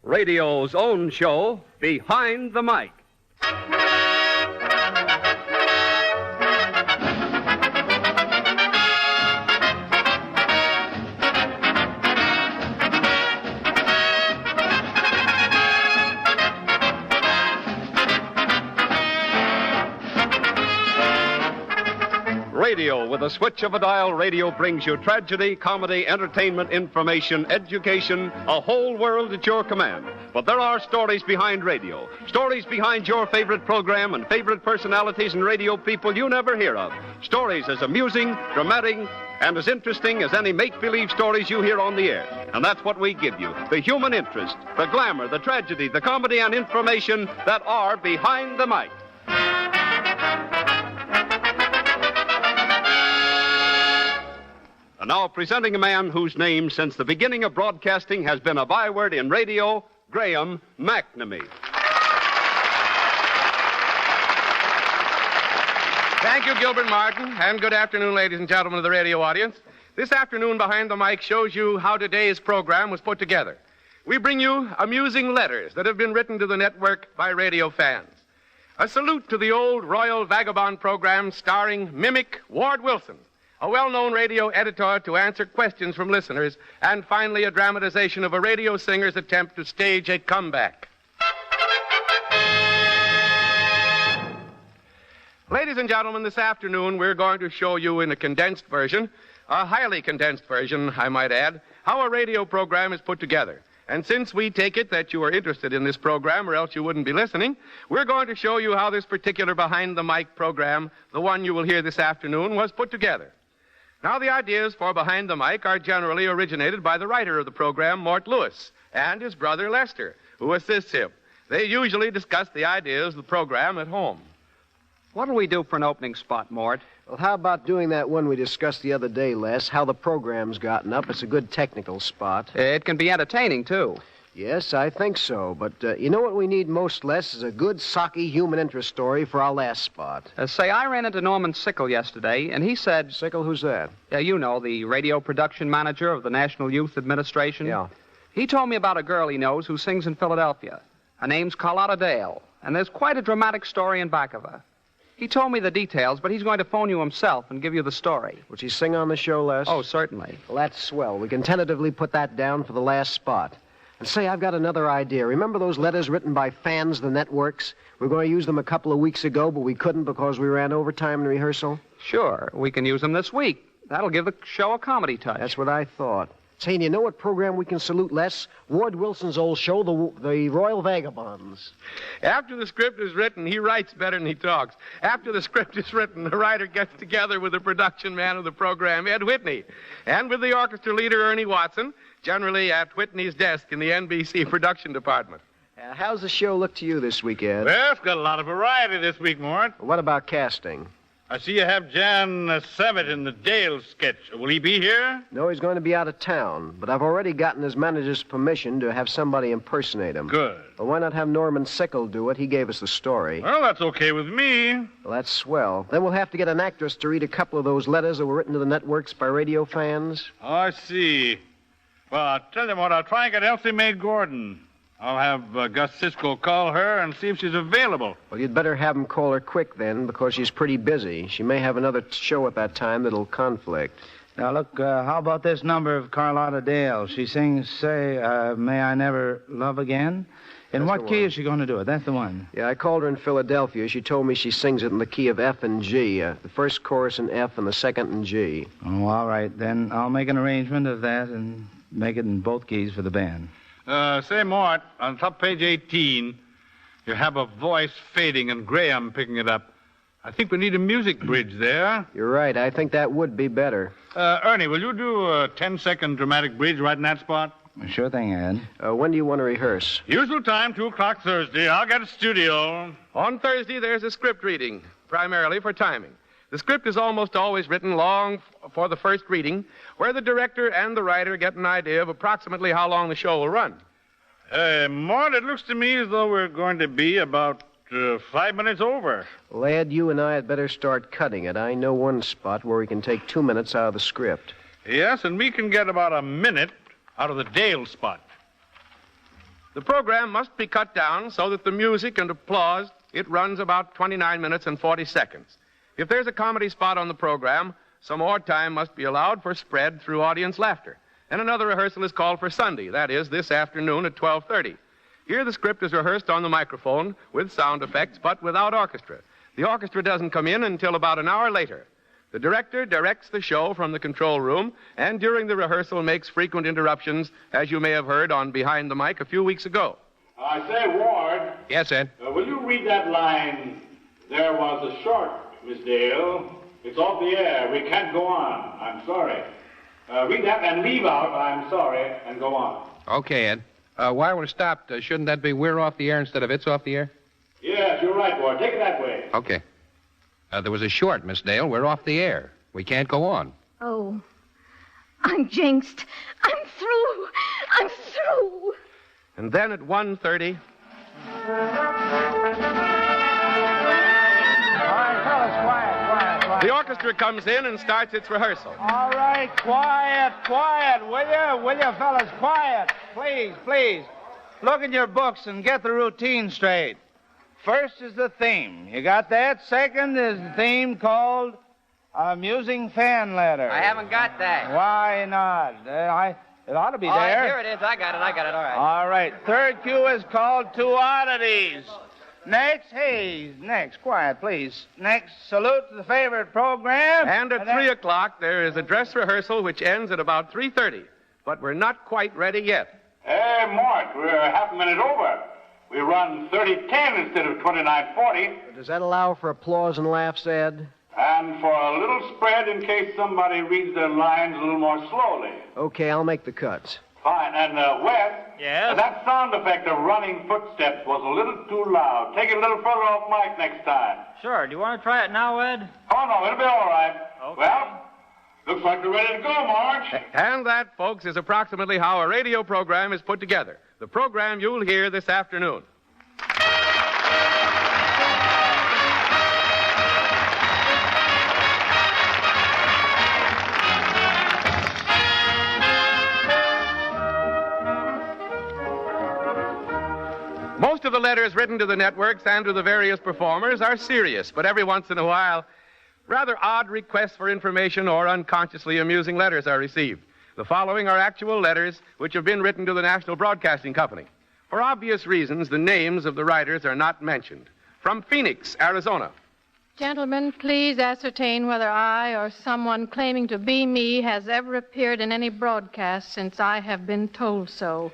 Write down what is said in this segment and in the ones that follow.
Radio's own show, Behind the Mic. Radio, with a switch of a dial, radio brings you tragedy, comedy, entertainment, information, education, a whole world at your command. But there are stories behind radio, stories behind your favorite program and favorite personalities and radio people you never hear of. Stories as amusing, dramatic, and as interesting as any make-believe stories you hear on the air. And that's what we give you, the human interest, the glamour, the tragedy, the comedy, and information that are Behind the Mic. And now presenting a man whose name, since the beginning of broadcasting, has been a byword in radio, Graham McNamee. Thank you, Gilbert Martin, and good afternoon, ladies and gentlemen of the radio audience. This afternoon, Behind the Mic shows you how today's program was put together. We bring you amusing letters that have been written to the network by radio fans. A salute to the old Royal Vagabond program starring mimic Ward Wilson, a well-known radio editor to answer questions from listeners, and finally a dramatization of a radio singer's attempt to stage a comeback. Ladies and gentlemen, this afternoon we're going to show you in a condensed version, a highly condensed version, I might add, how a radio program is put together. And since we take it that you are interested in this program, or else you wouldn't be listening, we're going to show you how this particular Behind the Mic program, the one you will hear this afternoon, was put together. Now, the ideas for Behind the Mic are generally originated by the writer of the program, Mort Lewis, and his brother Lester, who assists him. They usually discuss the ideas of the program at home. What'll we do for an opening spot, Mort? Well, how about doing that one we discussed the other day, Les, how the program's gotten up? It's a good technical spot. It can be entertaining, too. Yes, I think so. But you know what we need most, Les, is a good, socky human interest story for our last spot. Say, I ran into Norman Sickle yesterday, and he said... Sickle, who's that? You know, the radio production manager of the National Youth Administration. Yeah. He told me about a girl he knows who sings in Philadelphia. Her name's Carlotta Dale, and there's quite a dramatic story in back of her. He told me the details, but he's going to phone you himself and give you the story. Would she sing on the show, Les? Oh, certainly. Well, that's swell. We can tentatively put that down for the last spot. And say, I've got another idea. Remember those letters written by fans of the networks? We were going to use them a couple of weeks ago, but we couldn't because we ran overtime in rehearsal? Sure. We can use them this week. That'll give the show a comedy touch. That's what I thought. Say, do you know what program we can salute, Les? Ward Wilson's old show, the Royal Vagabonds. After the script is written, he writes better than he talks. After the script is written, the writer gets together with the production man of the program, Ed Whitney, and with the orchestra leader, Ernie Watson, generally at Whitney's desk in the NBC production department. How's the show look to you this week, Ed? Well, it's got a lot of variety this week, Mort. What about casting? I see you have Jan Samet in the Dale sketch. Will he be here? No, he's going to be out of town, but I've already gotten his manager's permission to have somebody impersonate him. Good. Well, why not have Norman Sickle do it? He gave us the story. Well, that's okay with me. Well, that's swell. Then we'll have to get an actress to read a couple of those letters that were written to the networks by radio fans. Oh, I see. Well, I'll tell you what, I'll try and get Elsie Mae Gordon. I'll have Gus Cisco call her and see if she's available. Well, you'd better have him call her quick then, because she's pretty busy. She may have another show at that time that'll conflict. Now, look, how about this number of Carlotta Dale? She sings, say, May I Never Love Again? In what key is she going to do it? That's the one. Yeah, I called her in Philadelphia. She told me she sings it in the key of F and G. The first chorus in F and the second in G. Oh, all right. Then I'll make an arrangement of that and make it in both keys for the band. Say, Mort, on top page 18, you have a voice fading and Graham picking it up. I think we need a music bridge there. You're right. I think that would be better. Ernie, will you do a 10-second dramatic bridge right in that spot? Sure thing, Ed. When do you want to rehearse? Usual time, 2 o'clock Thursday. I'll get a studio. On Thursday, there's a script reading, primarily for timing. The script is almost always written long for the first reading, where the director and the writer get an idea of approximately how long the show will run. Mort, it looks to me as though we're going to be about 5 minutes over. Lad, you and I had better start cutting it. I know one spot where we can take 2 minutes out of the script. Yes, and we can get about a minute out of the Dale spot. The program must be cut down so that the music and applause, it runs about 29 minutes and 40 seconds. If there's a comedy spot on the program, some more time must be allowed for spread through audience laughter. And another rehearsal is called for Sunday, that is, this afternoon at 12:30. Here the script is rehearsed on the microphone with sound effects, but without orchestra. The orchestra doesn't come in until about an hour later. The director directs the show from the control room, and during the rehearsal makes frequent interruptions, as you may have heard on Behind the Mic a few weeks ago. I say, Ward. Yes, Ed? Will you read that line, "There was a short, Miss Dale. It's off the air. We can't go on. I'm sorry." Read that and leave out "I'm sorry" and go on. Okay, Ed. While we're stopped, shouldn't that be "we're off the air" instead of "it's off the air"? Yes, you're right, Ward. Take it that way. Okay. There was a short, Miss Dale. We're off the air. We can't go on. Oh, I'm jinxed. I'm through. I'm through. And then at 1:30... All right, fellas, quiet. the orchestra comes in and starts its rehearsal. All right, quiet, will you, fellas, quiet. Please. Look in your books and get the routine straight. First is the theme. You got that? Second is the theme called Amusing Fan Letter. I haven't got that. Why not? It ought to be All there. right, here it is. I got it. All right. All right. Third cue is called Two Oddities. Next, quiet, please. Next, salute to the favorite program. And at 3 o'clock, there is a dress rehearsal which ends at about 3:30. But we're not quite ready yet. Hey, Mort, we're half a minute over. We run 30:10 instead of 29:40. Does that allow for applause and laughs, Ed? And for a little spread in case somebody reads their lines a little more slowly. Okay, I'll make the cuts. Fine. And, Wes? Yes? That sound effect of running footsteps was a little too loud. Take it a little further off mic next time. Sure. Do you want to try it now, Ed? Oh, no, it'll be all right. Okay. Well, looks like we're ready to go, Marge. And that, folks, is approximately how a radio program is put together. The program you'll hear this afternoon. Most of the letters written to the networks and to the various performers are serious, but every once in a while, rather odd requests for information or unconsciously amusing letters are received. The following are actual letters which have been written to the National Broadcasting Company. For obvious reasons, the names of the writers are not mentioned. From Phoenix, Arizona. Gentlemen, please ascertain whether I or someone claiming to be me has ever appeared in any broadcast since I have been told so.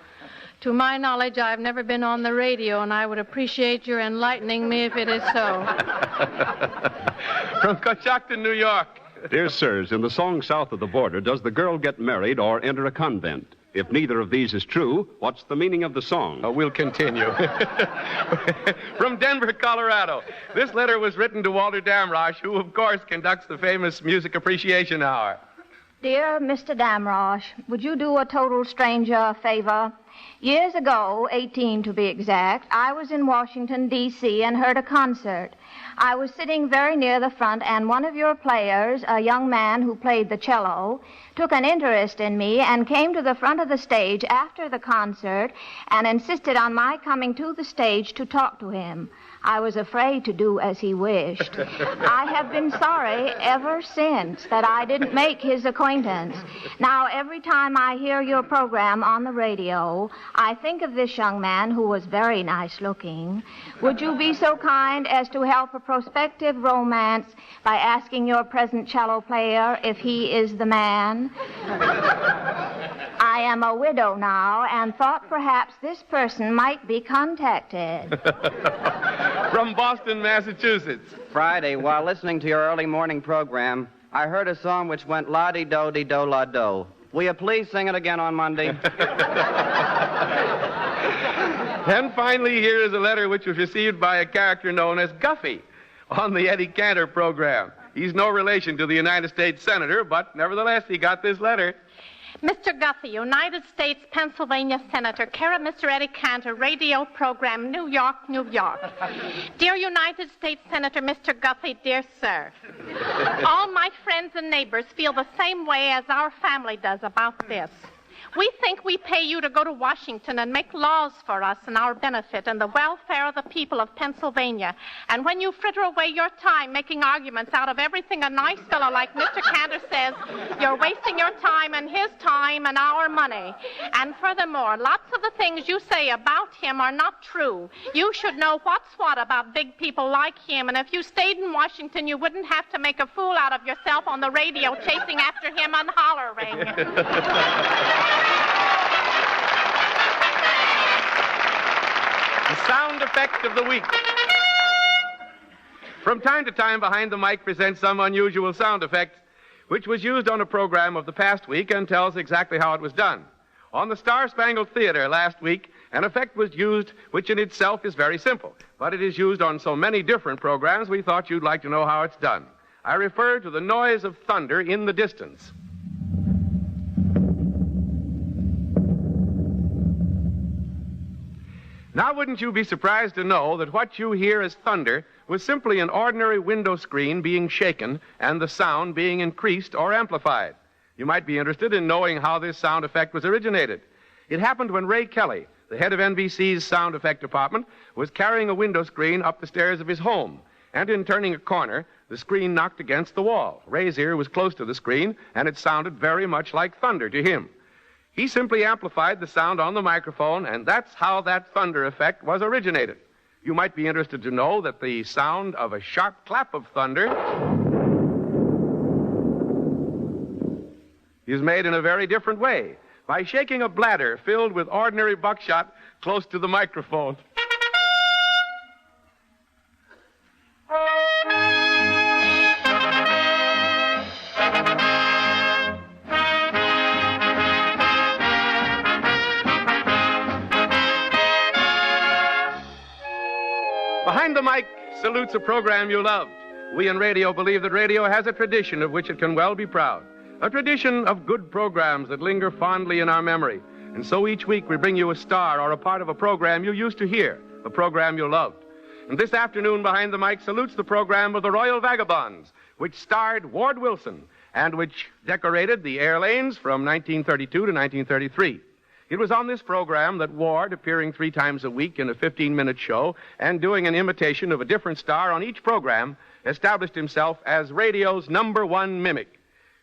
To my knowledge, I've never been on the radio, and I would appreciate your enlightening me if it is so. From Coshocton, New York. Dear sirs, in the song South of the Border, does the girl get married or enter a convent? If neither of these is true, what's the meaning of the song? We'll continue. From Denver, Colorado. This letter was written to Walter Damrosch, who, of course, conducts the famous Music Appreciation Hour. Dear Mr. Damrosch, would you do a total stranger a favor? Years ago, 18 to be exact, I was in Washington, D.C., and heard a concert. I was sitting very near the front, and one of your players, a young man who played the cello, took an interest in me and came to the front of the stage after the concert and insisted on my coming to the stage to talk to him. I was afraid to do as he wished. I have been sorry ever since that I didn't make his acquaintance. Now, every time I hear your program on the radio, I think of this young man who was very nice looking. Would you be so kind as to help a prospective romance by asking your present cello player if he is the man? I am a widow now and thought perhaps this person might be contacted. From Boston, Massachusetts. Friday, while listening to your early morning program, I heard a song which went la-di-do-di-do-la-do. Will you please sing it again on Monday? And finally, here is a letter which was received by a character known as Guffey on the Eddie Cantor program. He's no relation to the United States Senator, but nevertheless, he got this letter. Mr. Guffey, United States, Pennsylvania Senator, care of Mr. Eddie Cantor, radio program, New York, New York. Dear United States Senator, Mr. Guffey, dear sir. All my friends and neighbors feel the same way as our family does about this. We think we pay you to go to Washington and make laws for us and our benefit and the welfare of the people of Pennsylvania. And when you fritter away your time making arguments out of everything a nice fellow like Mr. Cantor says, you're wasting your time and his time and our money. And furthermore, lots of the things you say about him are not true. You should know what's what about big people like him, and if you stayed in Washington, you wouldn't have to make a fool out of yourself on the radio chasing after him and hollering. The sound effect of the week. From time to time, Behind the Mic presents some unusual sound effect, which was used on a program of the past week and tells exactly how it was done. On the Star-Spangled Theater last week, an effect was used which in itself is very simple, but it is used on so many different programs we thought you'd like to know how it's done. I refer to the noise of thunder in the distance. Now, wouldn't you be surprised to know that what you hear as thunder was simply an ordinary window screen being shaken and the sound being increased or amplified? You might be interested in knowing how this sound effect was originated. It happened when Ray Kelly, the head of NBC's sound effect department, was carrying a window screen up the stairs of his home, and in turning a corner, the screen knocked against the wall. Ray's ear was close to the screen, and it sounded very much like thunder to him. He simply amplified the sound on the microphone, and that's how that thunder effect was originated. You might be interested to know that the sound of a sharp clap of thunder is made in a very different way, by shaking a bladder filled with ordinary buckshot close to the microphone. Behind the Mic salutes a program you loved. We in radio believe that radio has a tradition of which it can well be proud. A tradition of good programs that linger fondly in our memory. And so each week we bring you a star or a part of a program you used to hear, a program you loved. And this afternoon, Behind the Mic salutes the program of the Royal Vagabonds, which starred Ward Wilson and which decorated the air lanes from 1932 to 1933. It was on this program that Ward, appearing 3 times a week in a 15-minute show and doing an imitation of a different star on each program, established himself as radio's #1 mimic.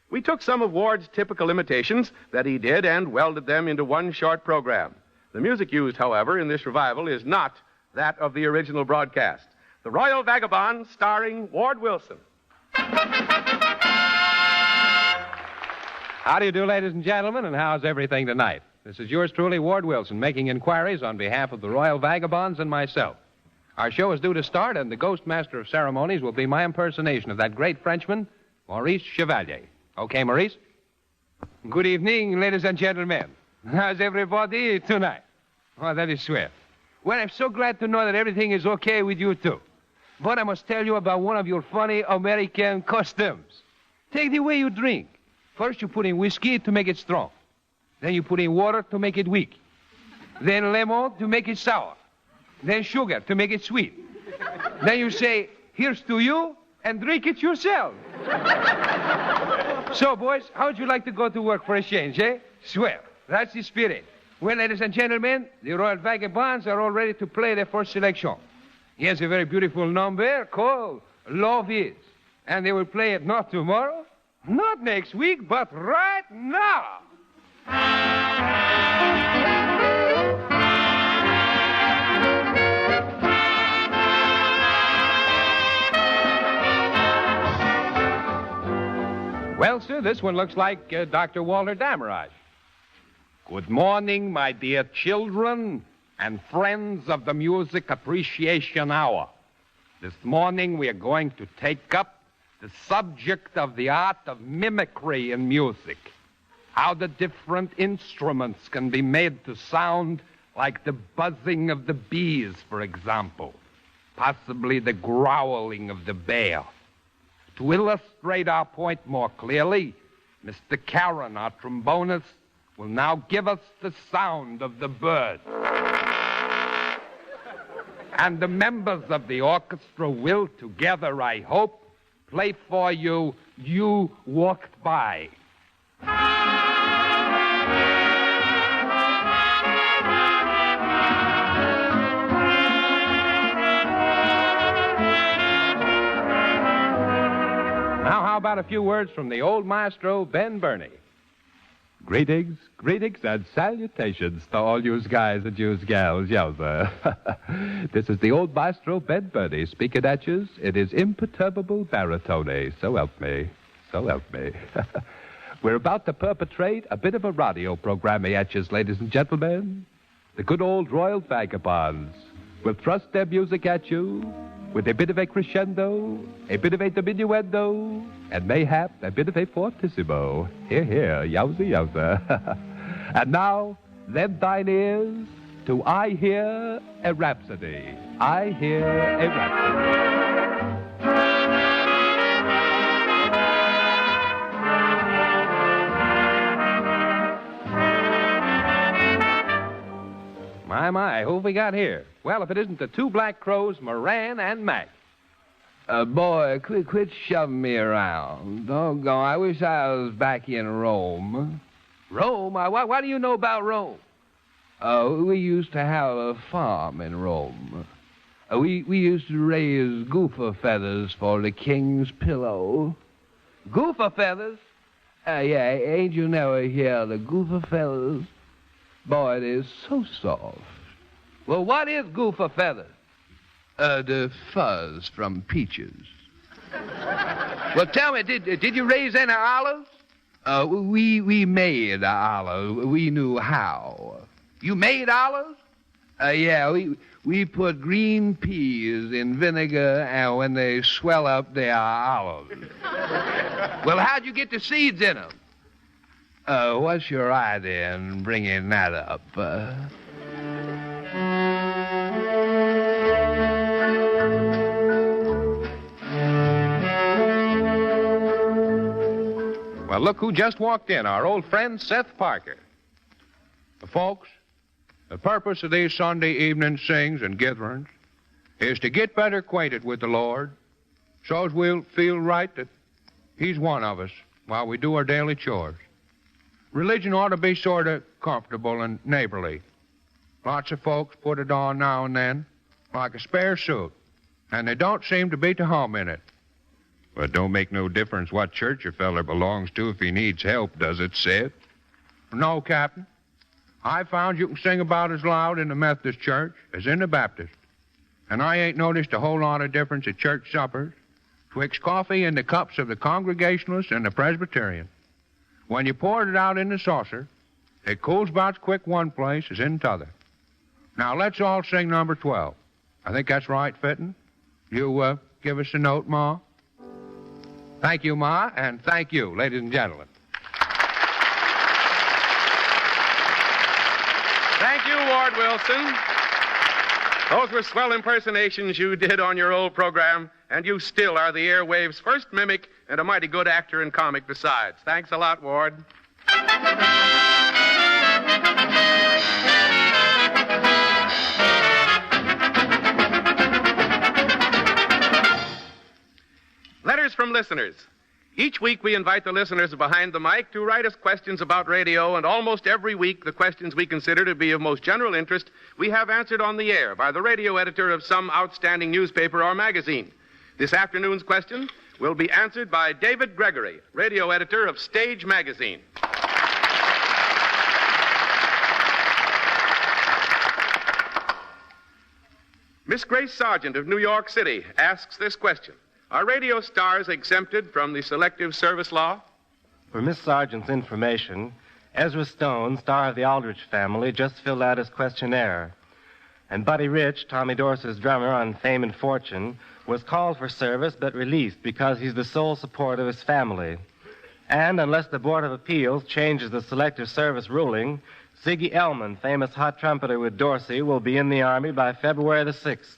We took some of Ward's typical imitations that he did and welded them into one short program. The music used, however, in this revival is not that of the original broadcast. The Royal Vagabonds, starring Ward Wilson. How do you do, ladies and gentlemen, and how's everything tonight? This is yours truly, Ward Wilson, making inquiries on behalf of the Royal Vagabonds and myself. Our show is due to start, and the Ghost Master of Ceremonies will be my impersonation of that great Frenchman, Maurice Chevalier. Okay, Maurice? Good evening, ladies and gentlemen. How's everybody tonight? Oh, that is swell. Well, I'm so glad to know that everything is okay with you, too. But I must tell you about one of your funny American customs. Take the way you drink. First, you put in whiskey to make it strong. Then you put in water to make it weak. Then lemon to make it sour. Then sugar to make it sweet. Then you say, here's to you, and drink it yourself. So, boys, how'd you like to go to work for a change, eh? Swell. That's the spirit. Well, ladies and gentlemen, the Royal Vagabonds are all ready to play their first selection. Here's a very beautiful number called Love Is. And they will play it not tomorrow, not next week, but right now. Well, sir, this one looks like Dr. Walter Damarage. Good morning, my dear children and friends of the Music Appreciation Hour. This morning we are going to take up the subject of the art of mimicry in music. How the different instruments can be made to sound like the buzzing of the bees, for example. Possibly the growling of the bear. To illustrate our point more clearly, Mr. Caron, our trombonist, will now give us the sound of the bird. And the members of the orchestra will, together, I hope, play for you, You Walked By. about a few words from the old maestro, Ben Burney. Greetings, and salutations to all yous guys and yous gals, yowza. This is the old maestro, Ben Burney, speaking at yous in his imperturbable baritone. So help me. We're about to perpetrate a bit of a radio program at yous, ladies and gentlemen. The good old Royal Vagabonds will thrust their music at you with a bit of a crescendo, a bit of a diminuendo, and mayhap a bit of a fortissimo. Hear, hear, yowza. And now, lend thine ears to I Hear a Rhapsody. I Hear a Rhapsody. My, who have we got here? Well, if it isn't the two black crows, Moran and Mac. Boy, quit shoving me around. Doggone, I wish I was back in Rome. Rome? What do you know about Rome? We used to have a farm in Rome. We used to raise gopher feathers for the king's pillow. Gopher feathers? Yeah, ain't you never hear the gopher feathers? Boy, it is so soft. Well, what is gopher feathers? The fuzz from peaches. Well, tell me, did you raise any olives? We made olives. We knew how. You made olives? Yeah, we put green peas in vinegar, and when they swell up, they are olives. Well, how'd you get the seeds in them? What's your idea in bringing that up? Well, look who just walked in, our old friend Seth Parker. Folks, the purpose of these Sunday evening sings and gatherings is to get better acquainted with the Lord, so's we'll feel right that He's one of us while we do our daily chores. Religion ought to be sort of comfortable and neighborly. Lots of folks put it on now and then, like a spare suit, and they don't seem to be to hum in it. But it don't make no difference what church a feller belongs to if he needs help, does it, Seth? No, Captain. I found you can sing about as loud in the Methodist church as in the Baptist. And I ain't noticed a whole lot of difference at church suppers twixt coffee in the cups of the Congregationalist and the Presbyterian. When you poured it out in the saucer, it cools about as quick one place as in t'other. Now, let's all sing number 12. I think that's right, fitting. You, give us a note, Ma? Thank you, Ma, and thank you, ladies and gentlemen. Thank you, Ward Wilson. Those were swell impersonations you did on your old program, and you still are the airwaves' first mimic and a mighty good actor and comic besides. Thanks a lot, Ward. Letters from listeners. Each week we invite the listeners behind the mic to write us questions about radio, and almost every week the questions we consider to be of most general interest we have answered on the air by the radio editor of some outstanding newspaper or magazine. This afternoon's question will be answered by David Gregory, radio editor of Stage Magazine. Miss Grace Sargent of New York City asks this question. Are radio stars exempted from the Selective Service Law? For Miss Sargent's information, Ezra Stone, star of the Aldrich Family, just filled out his questionnaire. And Buddy Rich, Tommy Dorse's drummer on Fame and Fortune, was called for service but released because he's the sole support of his family. And unless the Board of Appeals changes the Selective Service ruling, Ziggy Elman, famous hot trumpeter with Dorsey, will be in the Army by February the 6th.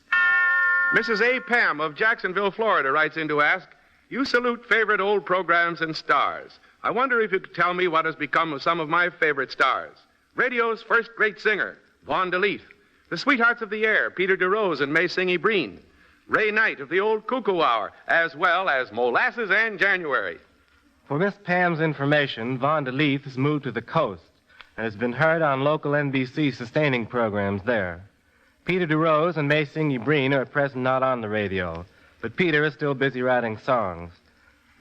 Mrs. A. Pam of Jacksonville, Florida, writes in to ask, you salute favorite old programs and stars. I wonder if you could tell me what has become of some of my favorite stars. Radio's first great singer, Vaughn DeLeaf. The Sweethearts of the Air, Peter DeRose and May Singy Breen. Ray Knight of the Old Cuckoo Hour, as well as Molasses and January. For Miss Pam's information, Vaughn DeLeaf has moved to the coast and has been heard on local NBC sustaining programs there. Peter DeRose and May Singy Breen are at present not on the radio, but Peter is still busy writing songs.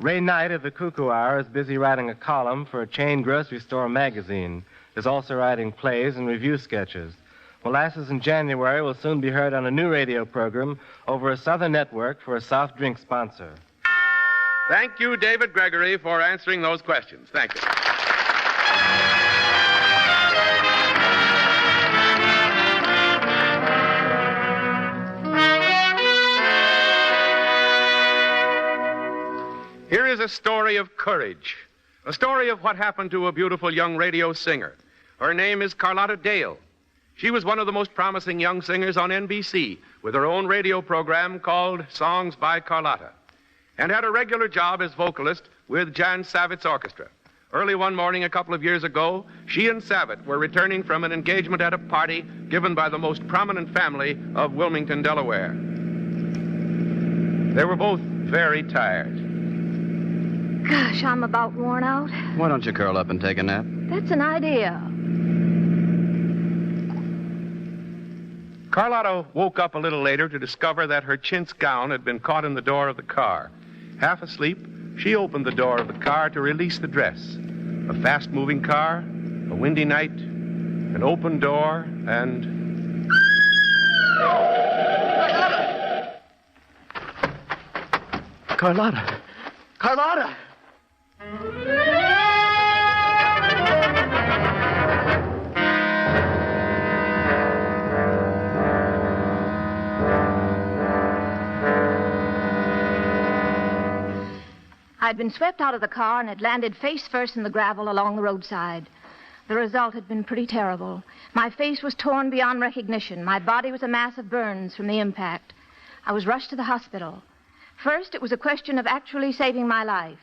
Ray Knight of the Cuckoo Hour is busy writing a column for a chain grocery store magazine. Is also writing plays and review sketches. Molasses in January will soon be heard on a new radio program over a Southern network for a soft drink sponsor. Thank you, David Gregory, for answering those questions. Thank you. Here is a story of courage, a story of what happened to a beautiful young radio singer. Her name is Carlotta Dale. She was one of the most promising young singers on NBC with her own radio program called Songs by Carlotta, and had a regular job as vocalist with Jan Savitt's orchestra. Early one morning a couple of years ago, she and Savitt were returning from an engagement at a party given by the most prominent family of Wilmington, Delaware. They were both very tired. Gosh, I'm about worn out. Why don't you curl up and take a nap? That's an idea. Carlotta woke up a little later to discover that her chintz gown had been caught in the door of the car. Half asleep, she opened the door of the car to release the dress. A fast-moving car, a windy night, an open door, and... Carlotta! Carlotta! I'd been swept out of the car and had landed face first in the gravel along the roadside. The result had been pretty terrible. My face was torn beyond recognition. My body was a mass of burns from the impact. I was rushed to the hospital. First, it was a question of actually saving my life.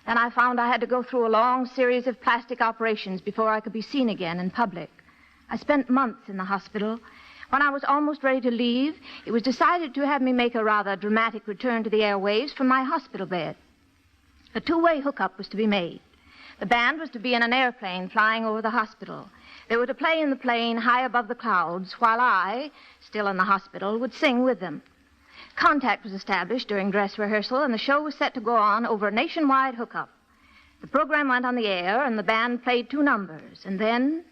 Then I found I had to go through a long series of plastic operations before I could be seen again in public. I spent months in the hospital. When I was almost ready to leave, it was decided to have me make a rather dramatic return to the airwaves from my hospital bed. A two-way hookup was to be made. The band was to be in an airplane flying over the hospital. They were to play in the plane high above the clouds, while I, still in the hospital, would sing with them. Contact was established during dress rehearsal, and the show was set to go on over a nationwide hookup. The program went on the air, and the band played two numbers, and then...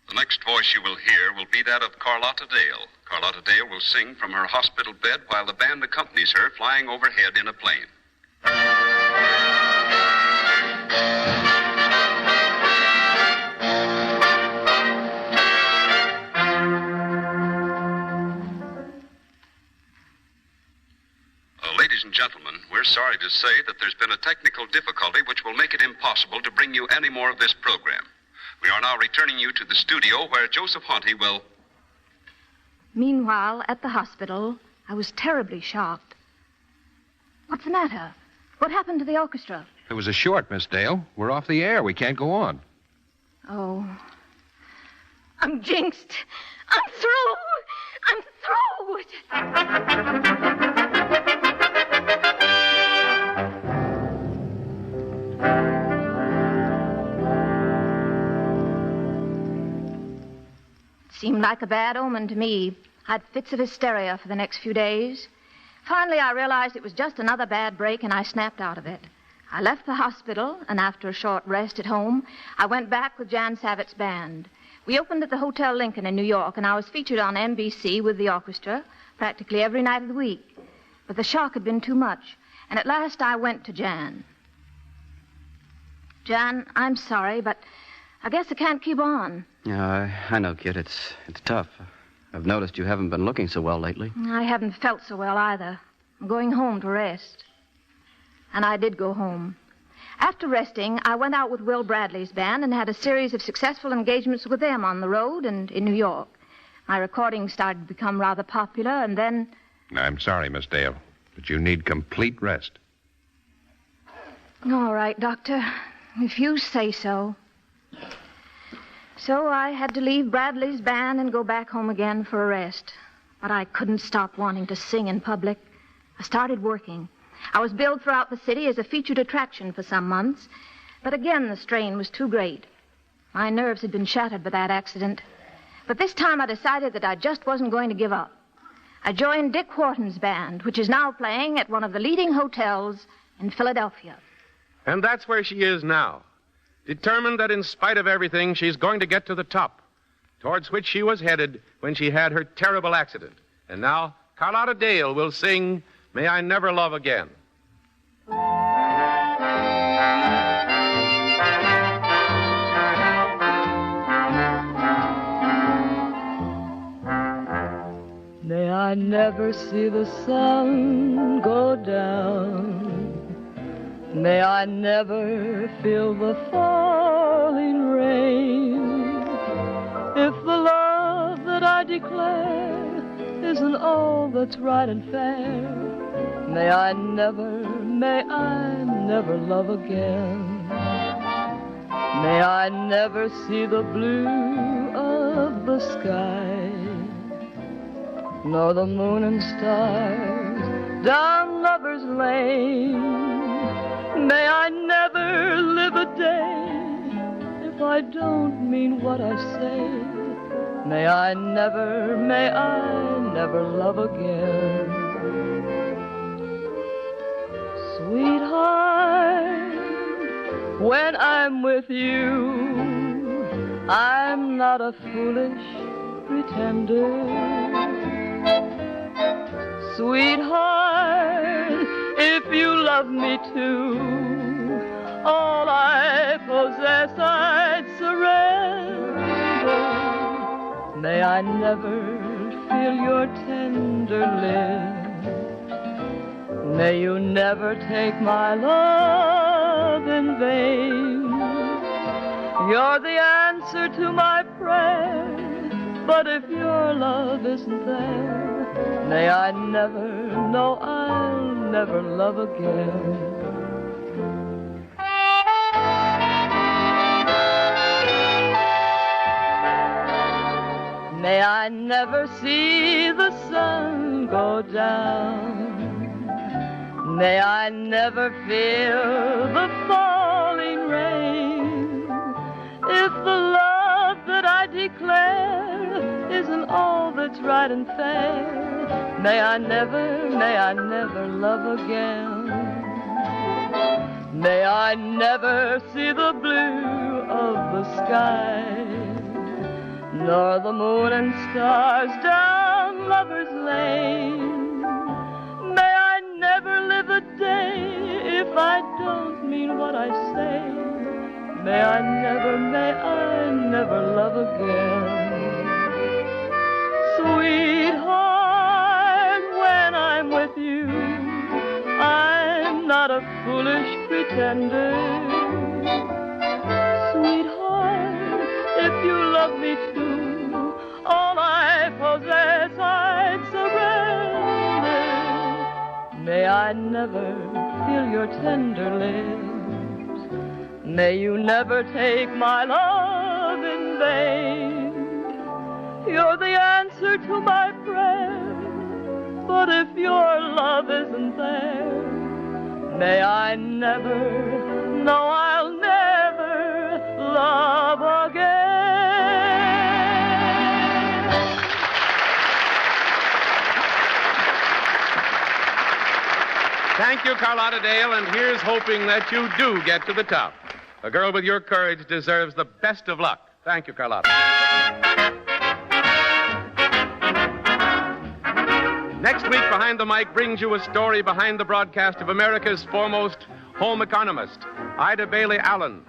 The next voice you will hear will be that of Carlotta Dale. Carlotta Dale will sing from her hospital bed while the band accompanies her flying overhead in a plane. Ladies and gentlemen, we're sorry to say that there's been a technical difficulty which will make it impossible to bring you any more of this program. We are now returning you to the studio where Joseph Haunty will... Meanwhile, at the hospital, I was terribly shocked. What's the matter? What happened to the orchestra? It was a short, Miss Dale. We're off the air. We can't go on. Oh. I'm jinxed. I'm through. I'm through. Seemed like a bad omen to me. I had fits of hysteria for the next few days. Finally, I realized it was just another bad break, and I snapped out of it. I left the hospital, and after a short rest at home, I went back with Jan Savitt's band. We opened at the Hotel Lincoln in New York, and I was featured on NBC with the orchestra practically every night of the week. But the shock had been too much, and at last I went to Jan. Jan, I'm sorry, but I guess I can't keep on. Yeah, I know, kid. It's tough. I've noticed you haven't been looking so well lately. I haven't felt so well either. I'm going home to rest. And I did go home. After resting, I went out with Will Bradley's band and had a series of successful engagements with them on the road and in New York. My recordings started to become rather popular, and then... I'm sorry, Miss Dale, but you need complete rest. All right, Doctor. If you say so. So I had to leave Bradley's band and go back home again for a rest. But I couldn't stop wanting to sing in public. I started working. I was billed throughout the city as a featured attraction for some months. But again, the strain was too great. My nerves had been shattered by that accident. But this time I decided that I just wasn't going to give up. I joined Dick Wharton's band, which is now playing at one of the leading hotels in Philadelphia. And that's where she is now, determined that in spite of everything, she's going to get to the top, towards which she was headed when she had her terrible accident. And now, Carlotta Dale will sing May I Never Love Again. May I never see the sun go down. May I never feel the falling rain. If the love that I declare isn't all that's right and fair, may I never love again. May I never see the blue of the sky, nor the moon and stars down Lover's Lane. May I never live a day if I don't mean what I say. May I never love again. Sweetheart, when I'm with you, I'm not a foolish pretender. Sweetheart, if you love me too, all I possess I'd surrender. May I never feel your tender lips. May you never take my love in vain. You're the answer to my prayer, but if your love isn't there, may I never, no, I'll never love again. May I never see the sun go down. May I never feel the falling rain. If the love that I declare isn't all that's right and fair, may I never love again. May I never see the blue of the sky, nor the moon and stars down Lover's Lane. May I never live a day if I don't mean what I say. May I never love again. Sweetheart, when I'm with you, I'm not a foolish pretender. Sweetheart, if you love me too, all I possess I'd surrender. May I never feel your tender lips. May you never take my love in vain. You're the answer to my prayer, but if your love isn't there, may I never, no, I'll never love again. Thank you, Carlotta Dale, and here's hoping that you do get to the top. A girl with your courage deserves the best of luck. Thank you, Carlotta. Next week, Behind the Mic brings you a story behind the broadcast of America's foremost home economist, Ida Bailey Allen.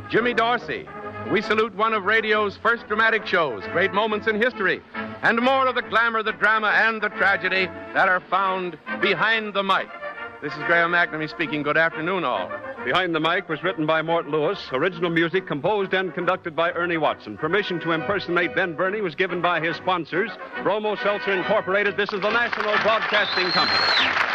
Jimmy Dorsey. We salute one of radio's first dramatic shows, Great Moments in History, and more of the glamour, the drama, and the tragedy that are found behind the mic. This is Graham McNamee speaking. Good afternoon, all. Behind the Mic was written by Mort Lewis. Original music composed and conducted by Ernie Watson. Permission to impersonate Ben Burney was given by his sponsors, Bromo Seltzer Incorporated. This is the National Broadcasting Company.